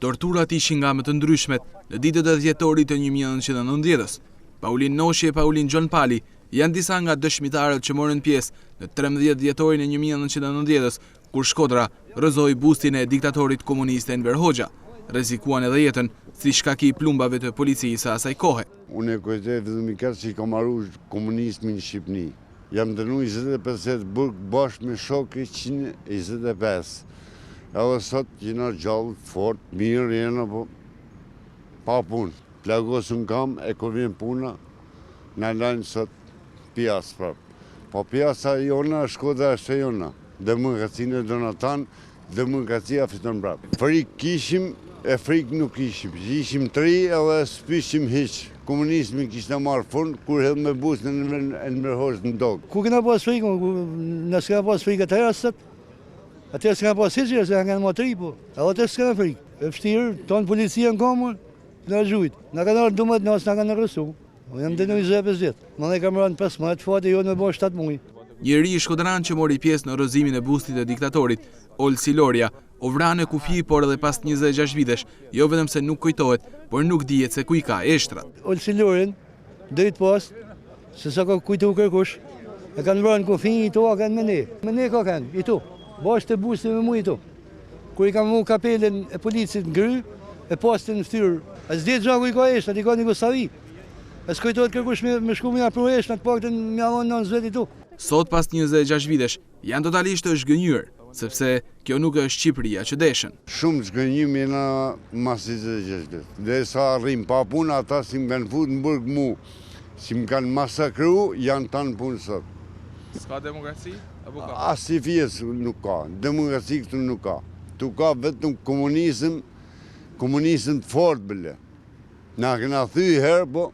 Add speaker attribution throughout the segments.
Speaker 1: Torturat ishin nga më të ndryshmet në ditët e dhjetorit të 1990-s. Paulin Noshi e Paulin Gjon Pali janë disa nga dëshmitarët që morën pjesë në 13 dhjetorin e 1990-s, kur Shkodra rrëzoi bustin e diktatorit komunist Enver Hoxha. Rrezikuan edhe jetën si shkaki i plumbave të policisë asaj kohe.
Speaker 2: Unë e kujtoj vetëm që kam marrë komunizmin në Shqipëni. Jam dënu 25 burg bashkë me shokë 125. Edhe sot jena gjallë, fort, mirë, jena pa punë. Plagosën kam, e kur vjen puna, në lajnë sot pjasë prapë. Po pjasa jona, Shkodra është jona. Demokracinë e Donatan, demokracia fiton prapë. Frikë kishim, e frikë nuk ishim. Ishim tri edhe s'pishim hiq. Komunizmi kishte marrë fund, kur hedhë me busën e Enver Hoxhës në dogë.
Speaker 3: Ku kena pas frikë, nësë kena pas frikë atëherë sot, atëherë s'kena pas hiqë, se kanë më tri, po. Edhe atëherë s'kena frikë. E fështirë, tonë policia në komën, në gjujtë. Në kanë arë 12 nësë, në kanë rësu. Jam dënu 25 vjetë. Më dhe kam rënë 15, fati jo në bo 7 mujë.
Speaker 1: Njëri i shkodran që mori pjesë në rrëzimin e bustit e diktatorit, Olsi Loria, u vranë në kufi, por edhe pas 26 vitesh, jo vetëm se nuk kujtohet, por nuk dihet se ku i ka eshtrat.
Speaker 3: Olsi Lorin, drejt pas, se sa ka kujtu kërkush, e kanë vranë në kufi, i to, a kanë me ne. Me ne ka kanë, i to, bashkë të bustit me mu i to. Kur i kam mu kapelen e policit në gry, e pastin në ftyrë, a s'dihet gjaku i ka eshtrat, i ka një Gosavi. E s'kujtohet kërkush me shku me apru eshtrat, pak të me avon në zvet i to.
Speaker 1: Sot pas 26 vitesh, janë totalisht të zhgënjur, sepse kjo nuk është Shqipëria që deshen.
Speaker 2: Shumë zhgënjim jena mas 26 vite. Dhe sa rrim pa punë, ata si më kanë fut në burg mu, si më kanë masakru, janë tanë punë sot.
Speaker 1: S'ka demokraci?
Speaker 2: As si fjes nuk ka, demokraci këtu nuk ka. Tu ka vetëm komunizm të fort bële. Na këna thy herë, po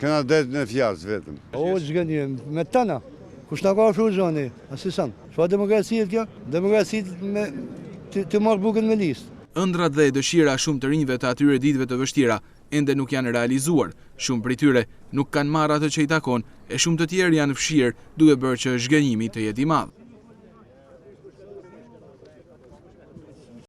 Speaker 2: këna detë në fjasë vetëm.
Speaker 3: O, zhgënjim, me tëna. Kush në ka afru zhoni, asisan. Shfa demokracijet kjo? Demokracijet të marrë bukën me listë.
Speaker 1: Ëndrat dhe dëshira shumë të rinjve të atyre ditëve të vështira ende nuk janë realizuar. Shumë prej tyre nuk kanë marrë atë që i takon, e shumë të tjerë janë fshirë duke bërë që zhgënjimi të jetë i madh.